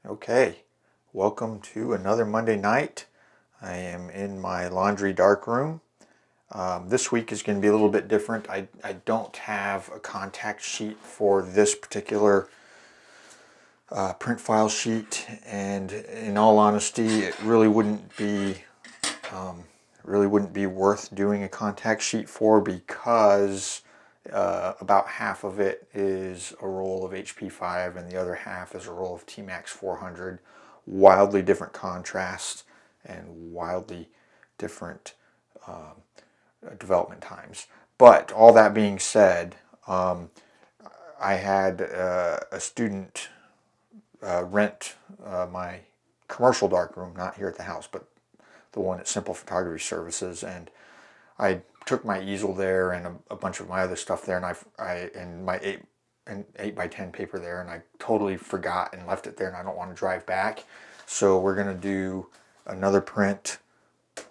Okay, welcome to another Monday night. I am in my laundry darkroom. This week is going to be a little bit different. I don't have a contact sheet for this particular print file sheet, and in all honesty, it really wouldn't be worth doing a contact sheet for, because about half of it is a roll of HP5 and the other half is a roll of T-Max 400. Wildly different contrasts and wildly different development times. But all that being said, I had a student rent my commercial darkroom, not here at the house, but the one at Simple Photography Services, and I took my easel there and a bunch of my other stuff there, and my 8 by 10 paper there, and I totally forgot and left it there, and I don't want to drive back. So we're going to do another print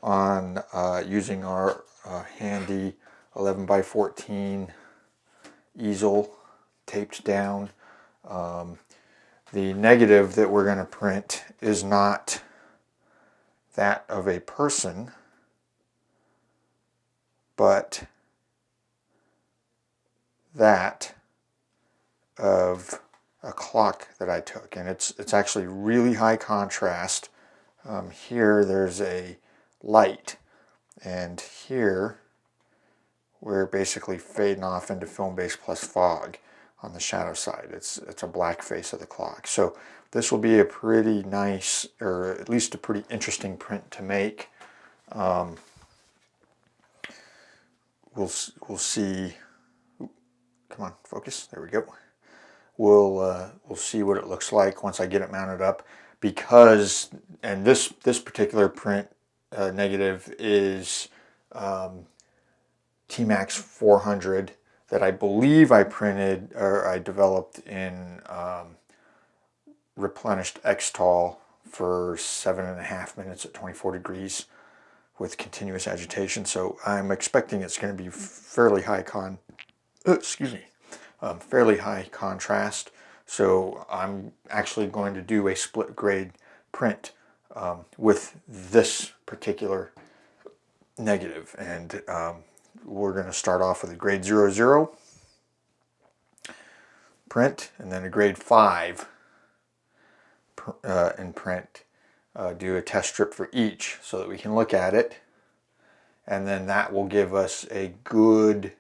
on using our handy 11 by 14 easel taped down. The negative that we're going to print is not that of a person, but that of a clock that I took, and it's actually really high contrast. Here there's a light, and here we're basically fading off into film base plus fog on the shadow side. It's a black face of the clock. So this will be a pretty nice, or at least a pretty interesting print to make. We'll see. Come on, focus. There we go. We'll see what it looks like once I get it mounted up, because, and this particular print negative is T-Max 400 that I believe I printed, or I developed in replenished X-Tol for 7.5 minutes at 24 degrees with continuous agitation. So I'm expecting it's going to be fairly high fairly high contrast. So I'm actually going to do a split grade print with this particular negative, and we're going to start off with a grade 00 print, and then a grade 5 in print. Do a test strip for each so that we can look at it, and then that will give us a good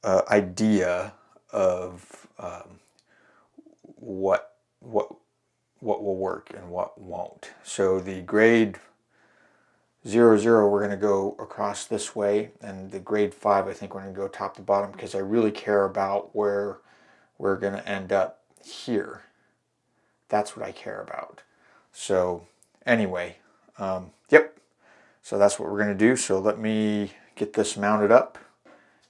idea of what will work and what won't. So the grade 00, we're going to go across this way, and the grade 5, I think we're going to go top to bottom, because I really care about where we're going to end up here. That's what I care about. So anyway, yep, so that's what we're going to do. So let me get this mounted up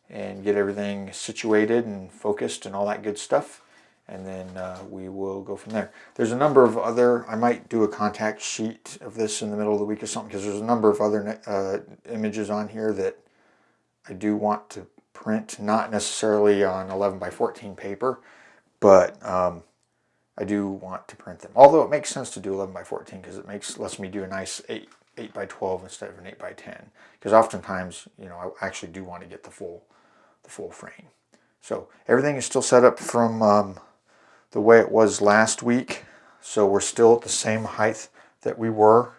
and get everything situated and focused and all that good stuff, and then we will go from there. There's a number of other, I might do a contact sheet of this in the middle of the week or something, because there's a number of other images on here that I do want to print, not necessarily on 11 by 14 paper, but I do want to print them. Although it makes sense to do 11 by 14, because it lets me do a nice 8 by 12 instead of an 8 by 10. Because oftentimes, you know, I actually do want to get the full frame. So everything is still set up from the way it was last week. So we're still at the same height that we were.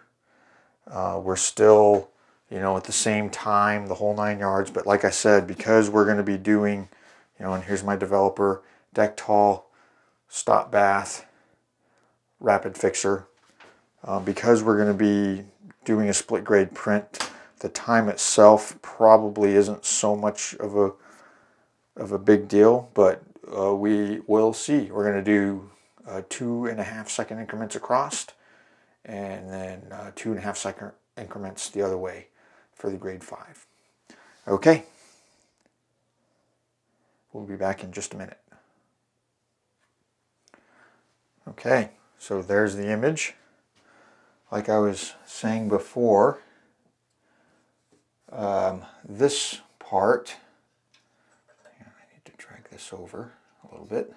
We're still, you know, at the same time, the whole 9 yards. But like I said, because we're going to be doing, you know, and here's my developer, deck tall, stop bath, rapid fixer. Because we're going to be doing a split grade print, the time itself probably isn't so much of a big deal, but we will see. We're going to do 2.5 second increments across, and then 2.5 second increments the other way for the grade 5. Okay, we'll be back in just a minute. Okay, so there's the image. Like I was saying before, this part, I need to drag this over a little bit.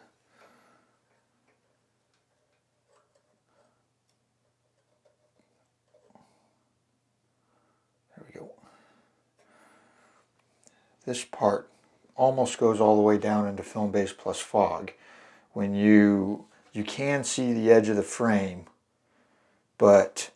this part almost goes all the way down into film base plus fog. When you can see the edge of the frame, but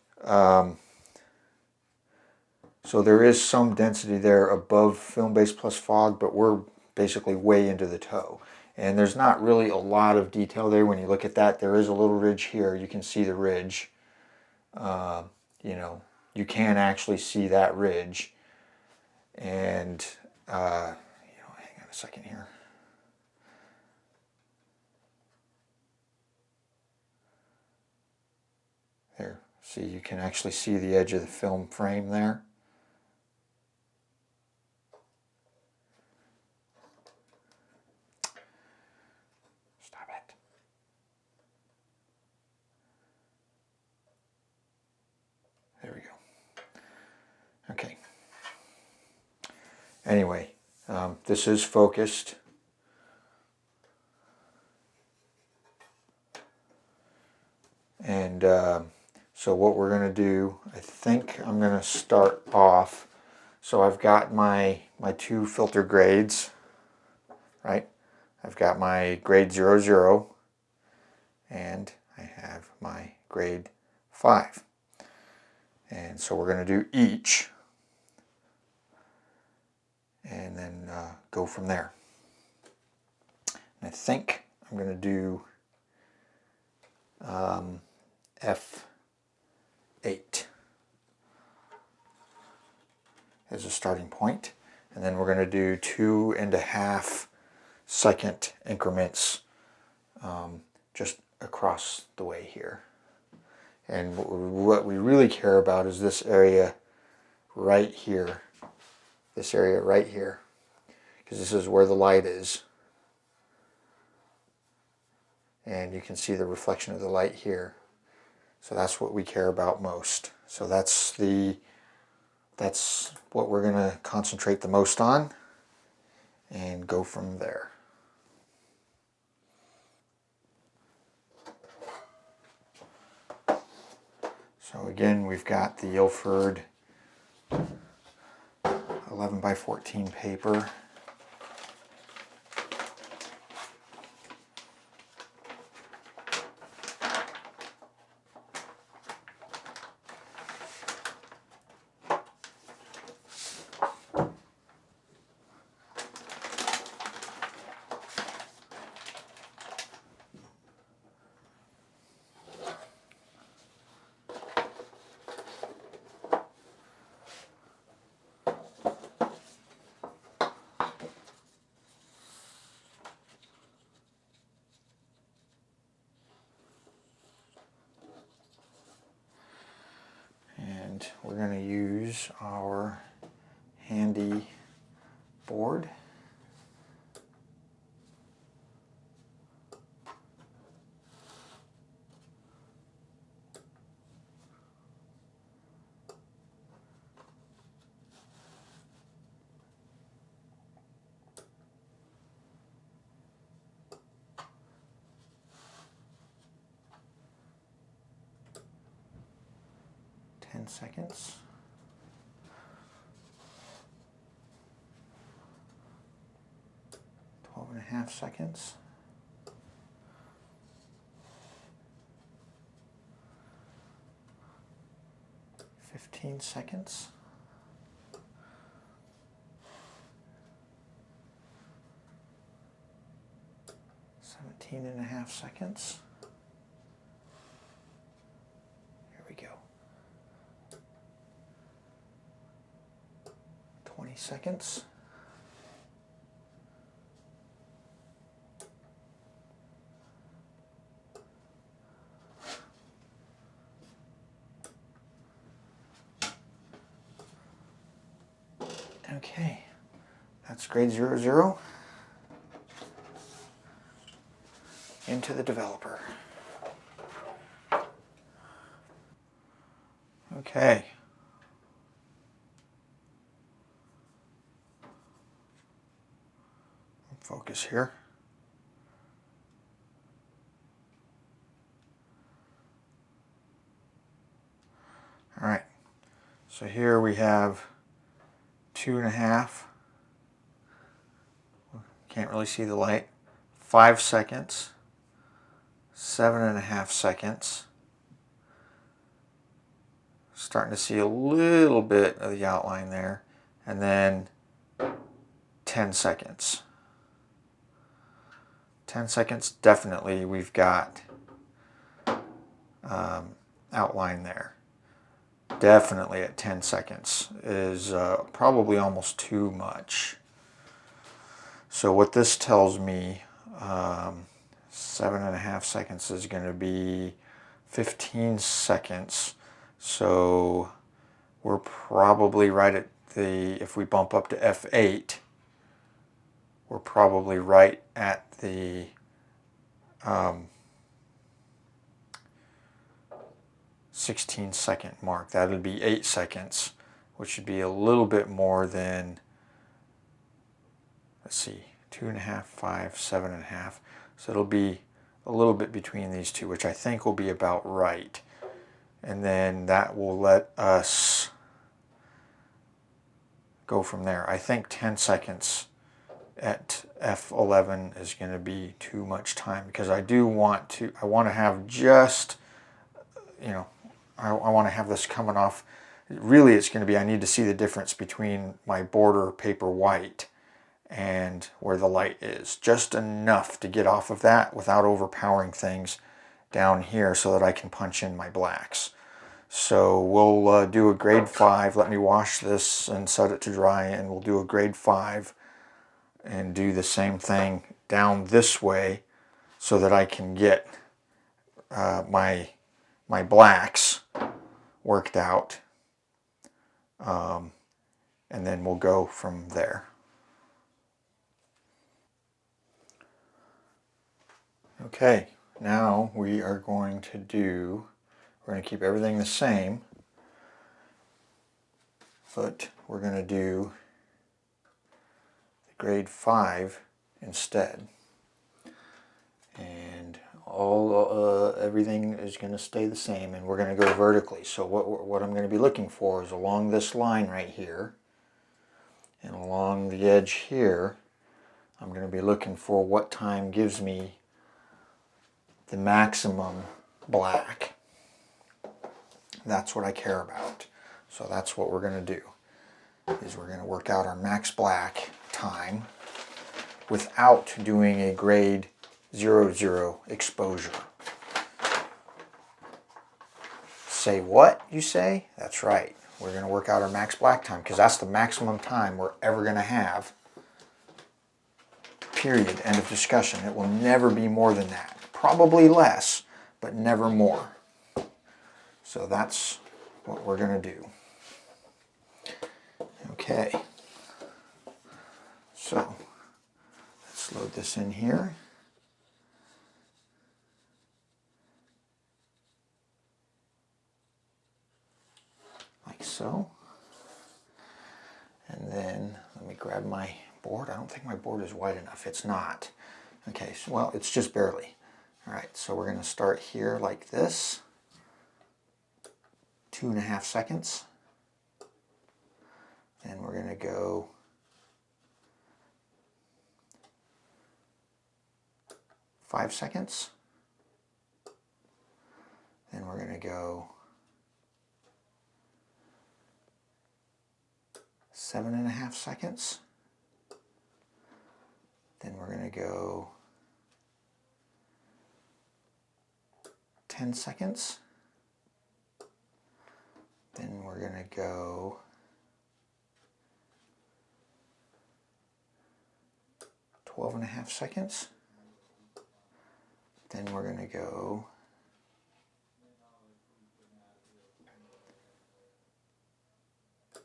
so there is some density there above film base plus fog, but we're basically way into the toe. And there's not really a lot of detail there when you look at that. There is a little ridge here. You can see the ridge. You know, you can actually see that ridge. And, you know, hang on a second here. There, see, you can actually see the edge of the film frame there. Stop it. There we go. Okay. Anyway, this is focused. And so what we're going to do, I think I'm going to start off. So I've got my two filter grades, right? I've got my grade 00 and I have my grade 5. And so we're going to do each and then go from there. And I think I'm going to do F8 as a starting point, and then we're going to do 2.5 second increments just across the way here. And what we really care about is this area right here, because this is where the light is. And you can see the reflection of the light here. So that's what we care about most. So that's what we're going to concentrate the most on and go from there. So again, we've got the Ilford 11 by 14 paper. We're going to use our handy board. Seconds. 12.5 seconds. 15 seconds. 17.5 seconds. Here we go. 20 seconds. Okay, that's grade 00 into the developer. Okay. Focus here. All right, so here we have 2.5 Can't really see the light. 5 seconds. 7.5 seconds. Starting to see a little bit of the outline there. And then 10 seconds. 10 seconds, definitely we've got outline there. Definitely at 10 seconds is probably almost too much. So what this tells me, 7.5 seconds is going to be 15 seconds. So we're probably right at the, if we bump up to F8, we're probably right at the 16-second mark. That would be 8 seconds, which would be a little bit more than, let's see, 2.5, 5, 7.5. So it'll be a little bit between these two, which I think will be about right. And then that will let us go from there. I think 10 seconds at F11 is going to be too much time, because I want to have just, you know, I want to have this coming off. Really, it's going to be, I need to see the difference between my border paper white and where the light is. Just enough to get off of that without overpowering things down here so that I can punch in my blacks. So we'll do a grade 5. Let me wash this and set it to dry, and we'll do a grade 5 and do the same thing down this way so that I can get my blacks worked out, and then we'll go from there. Okay, now we are going to do, we're going to keep everything the same, but we're going to do the grade 5 instead. And everything is going to stay the same, and we're going to go vertically. So what I'm going to be looking for is along this line right here, and along the edge here, I'm going to be looking for what time gives me the maximum black. That's what I care about. So that's what we're going to do, is we're going to work out our max black time without doing a grade 00 exposure. Say what, you say? That's right. We're going to work out our max black time, because that's the maximum time we're ever going to have. Period. End of discussion. It will never be more than that. Probably less, but never more. So that's what we're going to do. Okay. So let's load this in here. Like so. And then let me grab my board. I don't think my board is wide enough. It's not. Okay, so, well, it's just barely. All right, so we're going to start here like this. 2.5 seconds. Then we're going to go 5 seconds. Then we're going to go 7.5 seconds. Then we're going to go 10 seconds. Then we're going to go 12.5 seconds. Then we're going to go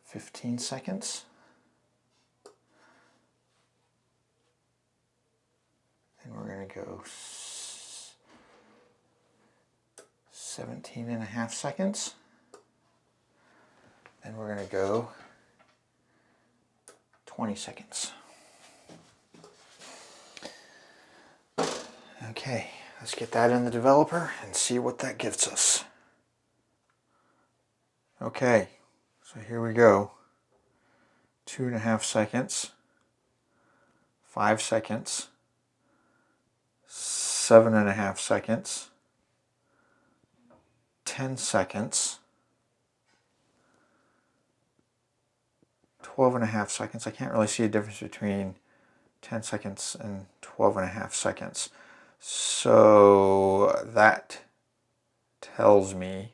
15 seconds. Then we're going to go 17.5 seconds. Then we're going to go 20 seconds. Okay, let's get that in the developer and see what that gives us. Okay, so here we go. 2.5 seconds, 5 seconds, 7.5 seconds, 10 seconds, 12.5 seconds. I can't really see a difference between 10 seconds and 12.5 seconds. So that tells me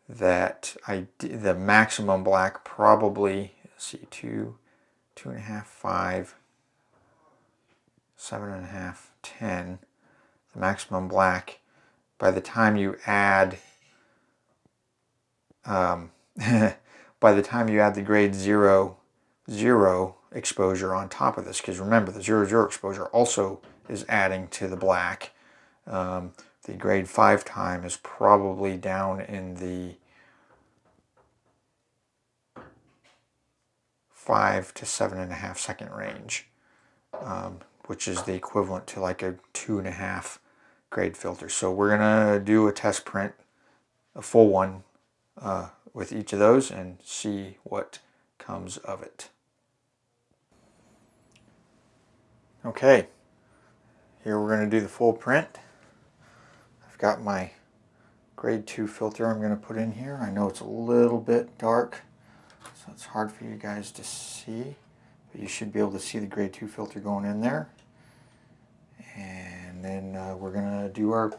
that the maximum black probably, let's see, 2.5, 5, 7.5, 10. The maximum black, by the time you add by the time you add the grade 0, 0 exposure on top of this, because remember the 0, 0 exposure also is adding to the black. The grade 5 time is probably down in the 5 to 7.5 second range, which is the equivalent to like a 2.5 grade filter. So we're gonna do a test print, a full one, with each of those and see what comes of it. Okay, here we're going to do the full print. I've got my grade 2 filter I'm going to put in here. I know it's a little bit dark, so it's hard for you guys to see, but you should be able to see the grade 2 filter going in there. And then we're going to do our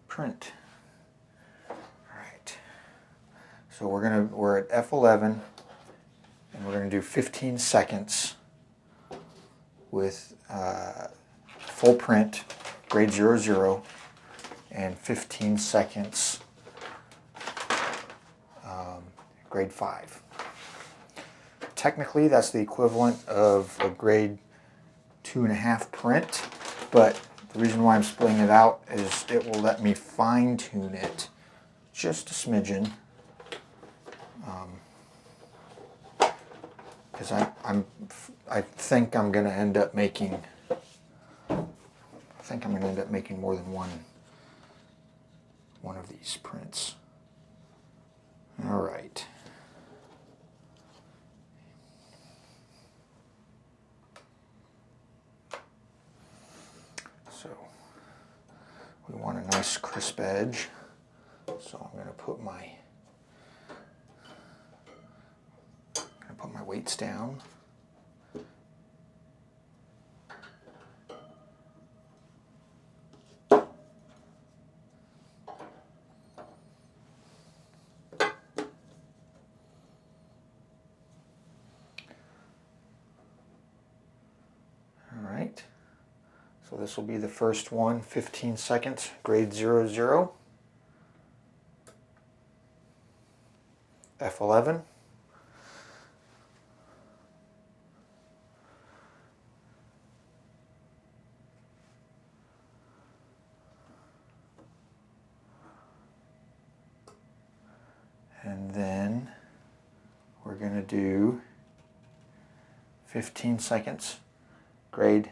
print. So we're at F11, and we're going to do 15 seconds with full print, grade 0, 0, and 15 seconds grade 5. Technically, that's the equivalent of a grade 2.5 print, but the reason why I'm splitting it out is it will let me fine-tune it just a smidgen. Because I think I'm going to end up making more than one of these prints. All right. So we want a nice crisp edge. So I'm going to put my weights down. All right, so this will be the first one, 15 seconds, grade 0, 0, F11. And then we're going to do 15 seconds, grade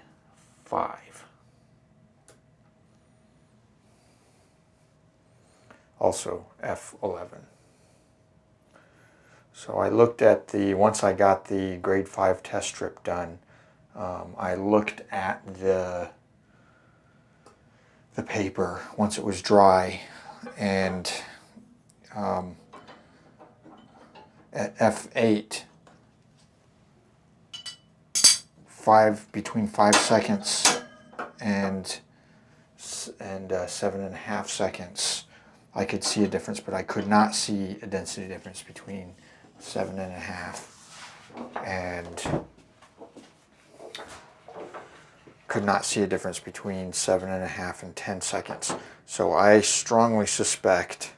5. Also F11. So I looked at once I got the grade 5 test strip done, I looked at the paper once it was dry, and at F8, between 5 seconds and 7.5 seconds, I could see a difference, but I could not see a density difference between 7.5 and could not see a difference between 7.5 and 10 seconds. So I strongly suspect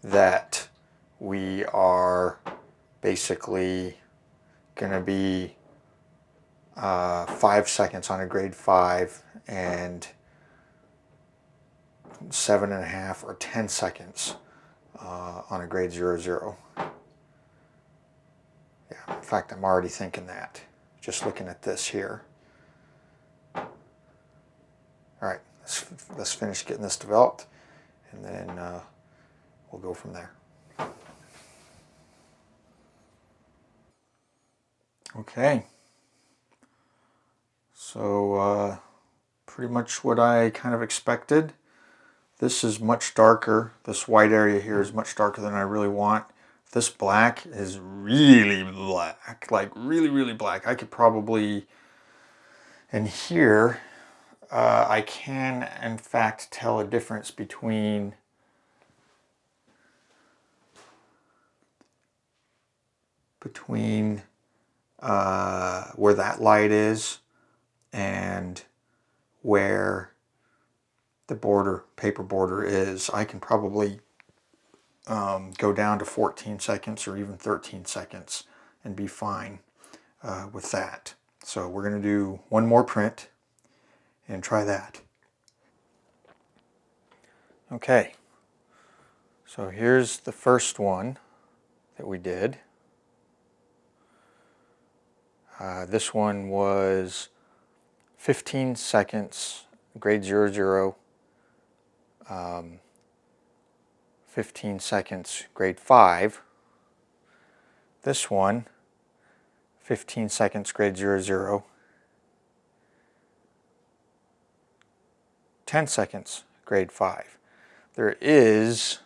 that we are basically going to be 5 seconds on a grade 5 and 7.5 or 10 seconds on a grade 0, 0. Yeah, in fact, I'm already thinking that, just looking at this here. All right, let's finish getting this developed, and then we'll go from there. Okay, So pretty much what I kind of expected. This is much darker. This white area here is much darker than I really want. This black is really black, like really, really black. I could probably, and here I can in fact tell a difference between where that light is and where the paper border is. I can probably go down to 14 seconds or even 13 seconds and be fine with that. So we're going to do one more print and try that. Okay, so here's the first one that we did. This one was 15 seconds, grade 00, 15 seconds, grade 5. This one, 15 seconds, grade 00, 10 seconds, grade 5. There is,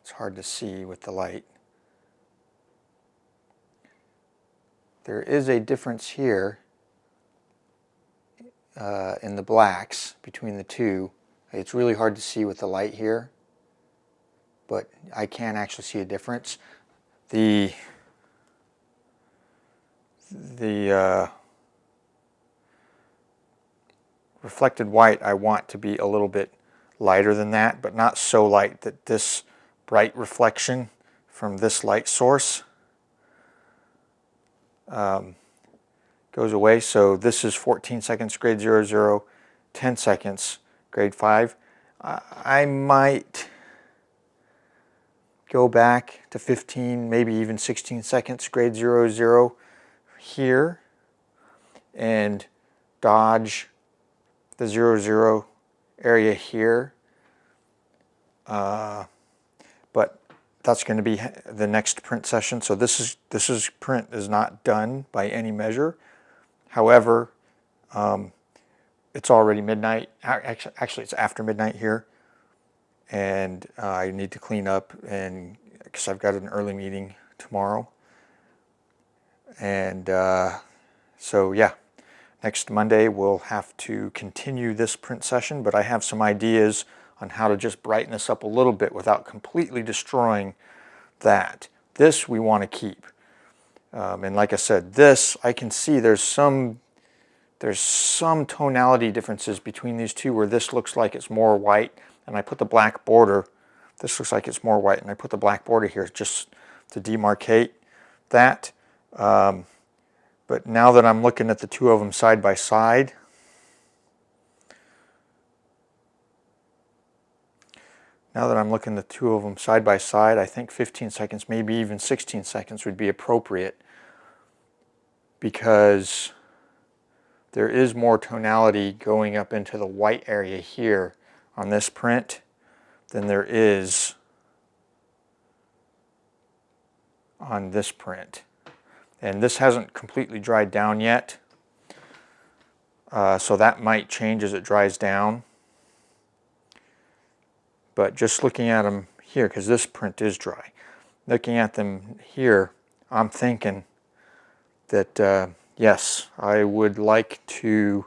it's hard to see with the light, there is a difference here in the blacks between the two. It's really hard to see with the light here, but I can actually see a difference. The reflected white I want to be a little bit lighter than that, but not so light that this bright reflection from this light source goes away. So this is 14 seconds, grade 00, 10 seconds, grade 5. I might go back to 15, maybe even 16 seconds, grade 00 here, and dodge the 00 area here. But that's going to be the next print session. So this print is not done by any measure. However, it's already midnight. Actually, it's after midnight here, and I need to clean up, and because I've got an early meeting tomorrow. And so yeah, next Monday we'll have to continue this print session, but I have some ideas on how to just brighten this up a little bit without completely destroying that. This we want to keep. And like I said, this I can see there's some tonality differences between these two, where this looks like it's more white, and I put the black border. This looks like it's more white, and I put the black border here just to demarcate that. But now that I'm looking at the two of them side by side, I think 15 seconds, maybe even 16 seconds would be appropriate, because there is more tonality going up into the white area here on this print than there is on this print. And this hasn't completely dried down yet, so that might change as it dries down. But just looking at them here, because this print is dry, looking at them here, I'm thinking that yes, I would like to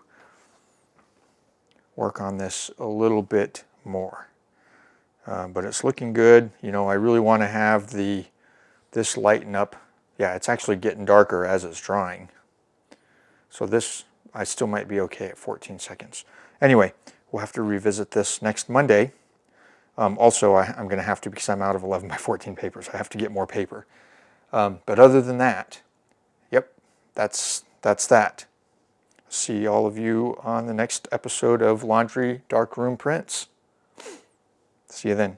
work on this a little bit more. But it's looking good. You know, I really want to have this lighten up. Yeah, it's actually getting darker as it's drying. So this, I still might be okay at 14 seconds. Anyway, we'll have to revisit this next Monday. Also, I'm going to have to, because I'm out of 11 by 14 papers, I have to get more paper. But other than that, yep, that's that. See all of you on the next episode of Laundry Darkroom Prints. See you then.